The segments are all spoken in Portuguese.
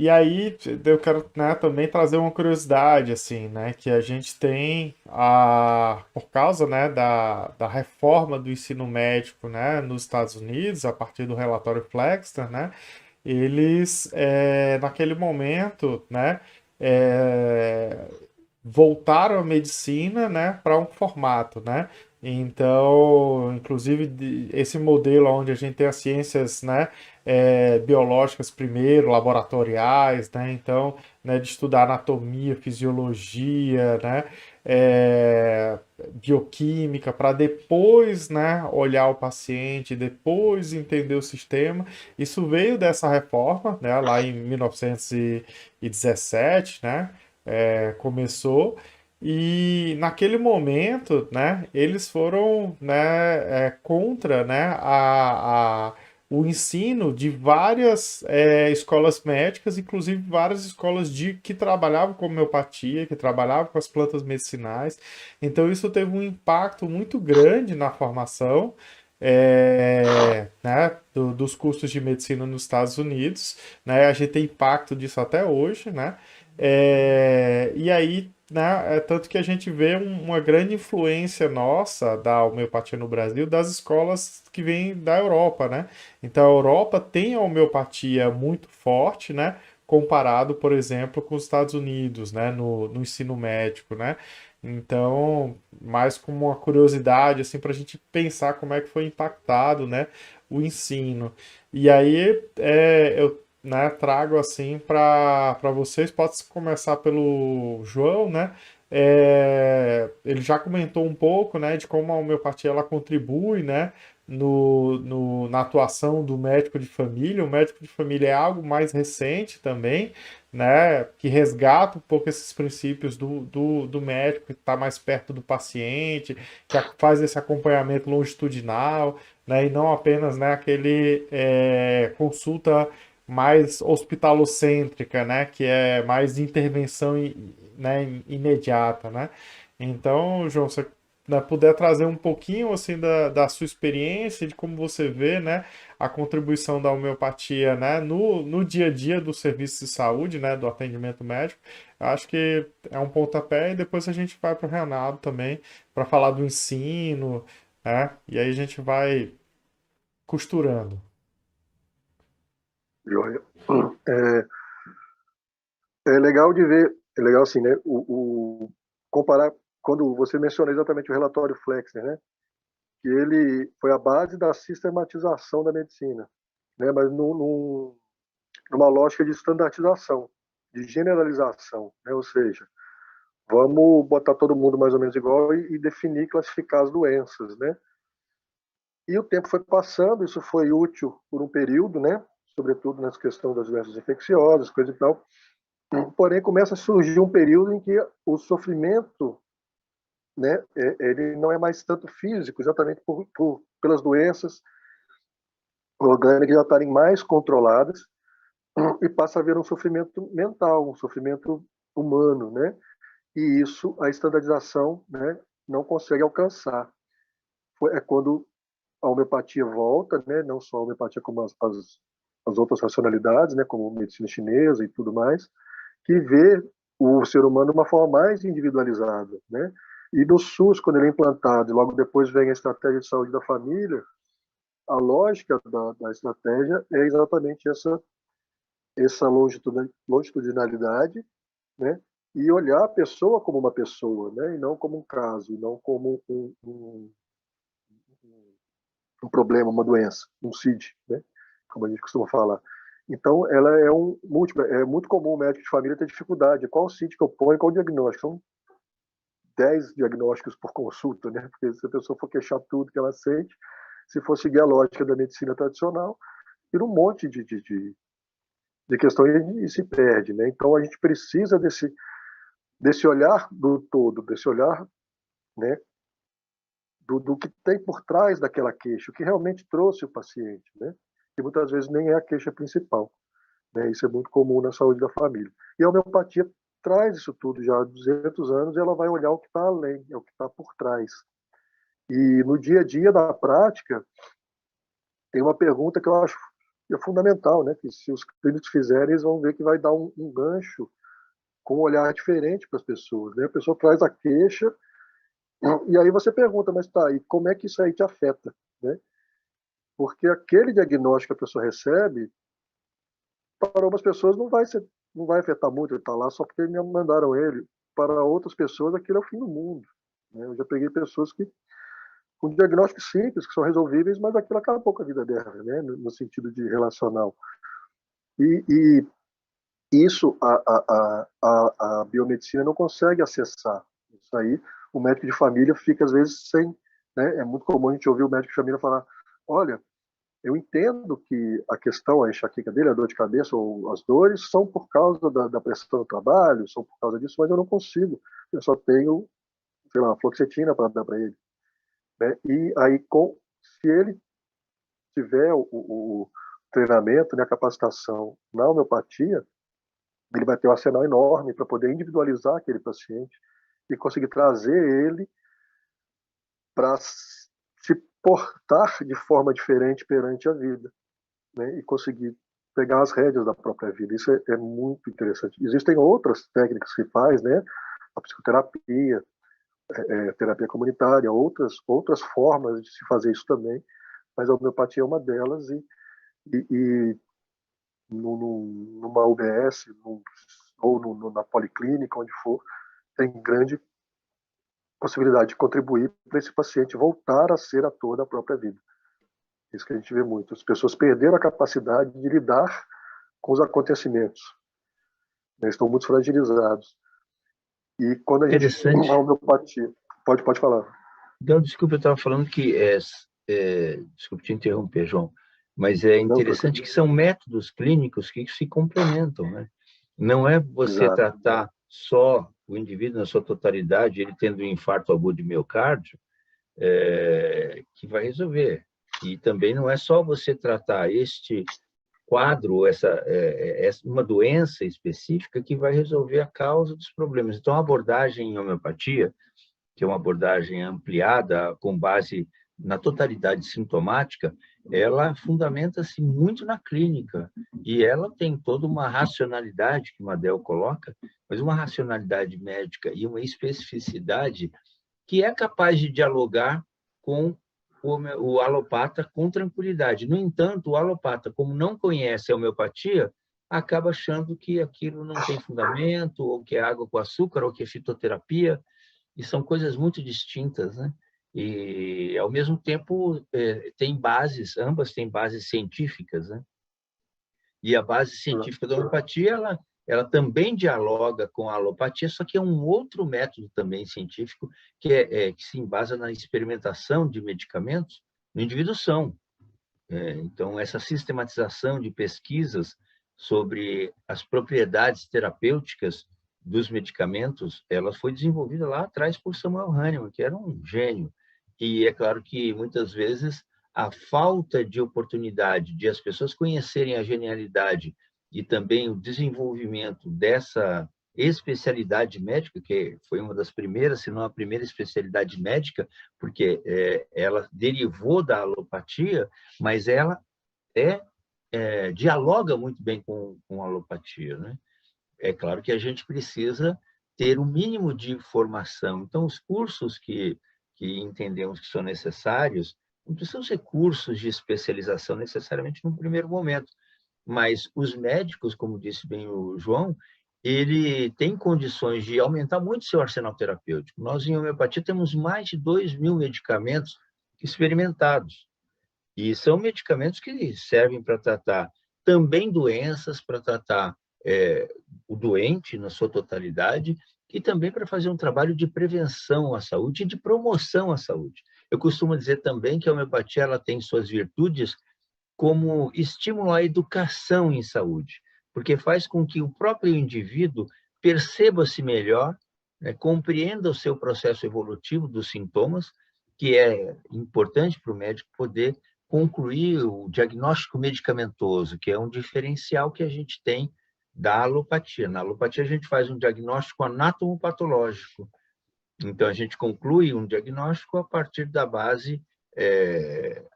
E aí eu quero, né, também trazer uma curiosidade, assim, né, que a gente tem, por causa, né, da reforma do ensino médico, né, nos Estados Unidos, a partir do relatório Flexner, né, eles, naquele momento, né, é, voltaram a medicina, né, para um formato, né? Então, inclusive, esse modelo onde a gente tem as ciências, né, biológicas primeiro, laboratoriais, né? Então, né, de estudar anatomia, fisiologia, né, bioquímica, para depois, né, olhar o paciente, depois entender o sistema. Isso veio dessa reforma, né, lá em 1917, né? Começou e naquele momento, né, eles foram, né, contra, né, o ensino de várias escolas médicas, inclusive várias escolas que trabalhavam com homeopatia, que trabalhavam com as plantas medicinais. Então isso teve um impacto muito grande na formação, né, dos cursos de medicina nos Estados Unidos, né? A gente tem impacto disso até hoje, né? E aí, né, tanto que a gente vê uma grande influência nossa da homeopatia no Brasil das escolas que vêm da Europa, né? Então a Europa tem a homeopatia muito forte, né? Comparado, por exemplo, com os Estados Unidos, né? No ensino médico, né? Então, mais como uma curiosidade, assim, para a gente pensar como é que foi impactado, né? O ensino. E aí, eu, né, trago assim para vocês. Pode começar pelo João, né? Ele já comentou um pouco, né, de como a homeopatia ela contribui, né, na atuação do médico de família. O médico de família é algo mais recente também, né, que resgata um pouco esses princípios do médico que está mais perto do paciente, que faz esse acompanhamento longitudinal, né, e não apenas, né, aquele consulta mais hospitalocêntrica, né, que é mais de intervenção, né, imediata, né. Então, João, você, né, puder trazer um pouquinho assim da sua experiência, de como você vê, né, a contribuição da homeopatia, né, no dia a dia do serviço de saúde, né, do atendimento médico, eu acho que é um pontapé e depois a gente vai para o Renato também para falar do ensino, né, e aí a gente vai costurando. Joia. É, é legal de ver, é legal assim, né? Comparar, quando você mencionou exatamente o relatório Flexner, né? Que ele foi a base da sistematização da medicina, né? Mas numa lógica de standardização, de generalização, né? Ou seja, vamos botar todo mundo mais ou menos igual e definir, classificar as doenças, né? E o tempo foi passando, isso foi útil por um período, né? Sobretudo nessa questão das doenças infecciosas, coisa e tal. Porém, começa a surgir um período em que o sofrimento, né, ele não é mais tanto físico, exatamente pelas doenças orgânicas já estarem mais controladas, e passa a haver um sofrimento mental, um sofrimento humano, né? E isso a estandarização, né, não consegue alcançar. É quando a homeopatia volta, né, não só a homeopatia como as outras racionalidades, né, como a medicina chinesa e tudo mais, que vê o ser humano de uma forma mais individualizada, né? E no SUS, quando ele é implantado, e logo depois vem a estratégia de saúde da família, a lógica da estratégia é exatamente essa longitudinalidade, né? E olhar a pessoa como uma pessoa, né? E não como um caso, e não como um problema, uma doença, um CID, né? Como a gente costuma falar. Então, ela é um múltiplo. É muito comum o médico de família ter dificuldade. Qual CID que eu ponho, qual diagnóstico? São 10 diagnósticos por consulta, né? Porque se a pessoa for queixar tudo que ela sente, se for seguir a lógica da medicina tradicional, vira um monte de questões e se perde, né? Então, a gente precisa desse olhar do todo, desse olhar, né? Do que tem por trás daquela queixa, o que realmente trouxe o paciente, né? Que muitas vezes nem é a queixa principal, né? Isso é muito comum na saúde da família. E a homeopatia traz isso tudo já há 200 anos e ela vai olhar o que está além, é o que está por trás. E no dia a dia da prática, tem uma pergunta que eu acho é fundamental, né? Que se os clínicos fizerem, eles vão ver que vai dar um gancho com um olhar diferente para as pessoas, né? A pessoa traz a queixa e aí você pergunta, mas tá, e como é que isso aí te afeta, né? Porque aquele diagnóstico que a pessoa recebe, para algumas pessoas não vai afetar muito, ele está lá só porque me mandaram ele. Para outras pessoas, aquilo é o fim do mundo, né? Eu já peguei pessoas que com diagnósticos simples, que são resolvíveis, mas aquilo acabou com a vida dela, né? No sentido de relacional. E isso a biomedicina não consegue acessar. Isso aí, o médico de família fica, às vezes, sem. Né? É muito comum a gente ouvir o médico de família falar: olha, eu entendo que a questão, a enxaqueca dele, a dor de cabeça ou as dores, são por causa da pressão do trabalho, são por causa disso, mas eu não consigo. Eu só tenho, sei lá, fluoxetina para dar para ele. Né? E aí, se ele tiver o treinamento, né, a capacitação na homeopatia, ele vai ter um arsenal enorme para poder individualizar aquele paciente e conseguir trazer ele para se portar de forma diferente perante a vida, né? E conseguir pegar as rédeas da própria vida. Isso é muito interessante. Existem outras técnicas que faz, né? A psicoterapia, terapia comunitária, outras formas de se fazer isso também, mas a homeopatia é uma delas e numa UBS ou na policlínica, onde for, tem grande possibilidade de contribuir para esse paciente voltar a ser ator da própria vida. Isso que a gente vê muito. As pessoas perderam a capacidade de lidar com os acontecimentos. Eles estão muito fragilizados. E quando a gente... Interessante. A homeopatia... Pode falar. Não, desculpa, eu estava falando que... desculpe te interromper, João, mas é interessante que são métodos clínicos que se complementam, né? Não é você Exato. tratar só o indivíduo na sua totalidade, ele tendo um infarto agudo de miocárdio, que vai resolver. E também não é só você tratar este quadro, uma doença específica que vai resolver a causa dos problemas. Então, a abordagem em homeopatia, que é uma abordagem ampliada com base na totalidade sintomática, ela fundamenta-se muito na clínica e ela tem toda uma racionalidade que Madel coloca, mas uma racionalidade médica e uma especificidade que é capaz de dialogar com o alopata com tranquilidade. No entanto, o alopata, como não conhece a homeopatia, acaba achando que aquilo não tem fundamento, ou que é água com açúcar, ou que é fitoterapia, e são coisas muito distintas, né? E, ao mesmo tempo, tem bases, ambas têm bases científicas, né? E a base científica da homeopatia, ela também dialoga com a alopatia, só que é um outro método também científico, que se embasa na experimentação de medicamentos no indivíduo são. Então, essa sistematização de pesquisas sobre as propriedades terapêuticas dos medicamentos, ela foi desenvolvida lá atrás por Samuel Hahnemann, que era um gênio. E é claro que, muitas vezes, a falta de oportunidade de as pessoas conhecerem a genialidade e também o desenvolvimento dessa especialidade médica, que foi uma das primeiras, se não a primeira especialidade médica, porque ela derivou da alopatia, mas ela dialoga muito bem com a alopatia, né? É claro que a gente precisa ter o mínimo de formação. Então, os cursos que entendemos que são necessários, não precisam ser cursos de especialização necessariamente no primeiro momento, mas os médicos, como disse bem o João, ele tem condições de aumentar muito seu arsenal terapêutico. Nós, em homeopatia, temos mais de 2.000 medicamentos experimentados. E são medicamentos que servem para tratar também doenças, para tratar o doente na sua totalidade, e também para fazer um trabalho de prevenção à saúde e de promoção à saúde. Eu costumo dizer também que a homeopatia ela tem suas virtudes como estímulo à educação em saúde, porque faz com que o próprio indivíduo perceba-se melhor, né, compreenda o seu processo evolutivo dos sintomas, que é importante para o médico poder concluir o diagnóstico medicamentoso, que é um diferencial que a gente tem da alopatia. Na alopatia, a gente faz um diagnóstico anatomopatológico. Então, a gente conclui um diagnóstico a partir da base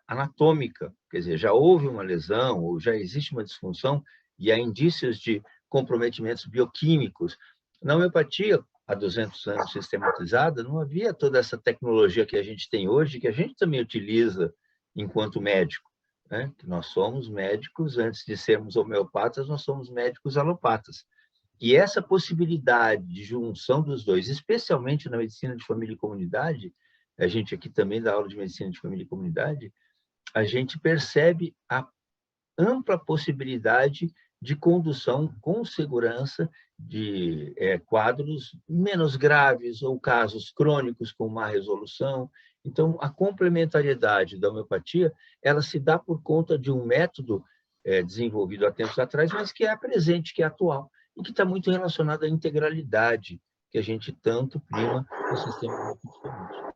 anatômica, quer dizer, já houve uma lesão ou já existe uma disfunção e há indícios de comprometimentos bioquímicos. Na homeopatia, há 200 anos sistematizada, não havia toda essa tecnologia que a gente tem hoje, que a gente também utiliza enquanto médico, né? Nós somos médicos, antes de sermos homeopatas, nós somos médicos alopatas. E essa possibilidade de junção dos dois, especialmente na medicina de família e comunidade, a gente aqui também dá aula de medicina de família e comunidade, a gente percebe a ampla possibilidade de condução com segurança de quadros menos graves ou casos crônicos com má resolução. Então, a complementariedade da homeopatia, ela se dá por conta de um método desenvolvido há tempos atrás, mas que é presente, que é atual, e que está muito relacionado à integralidade que a gente tanto prima no sistema médico.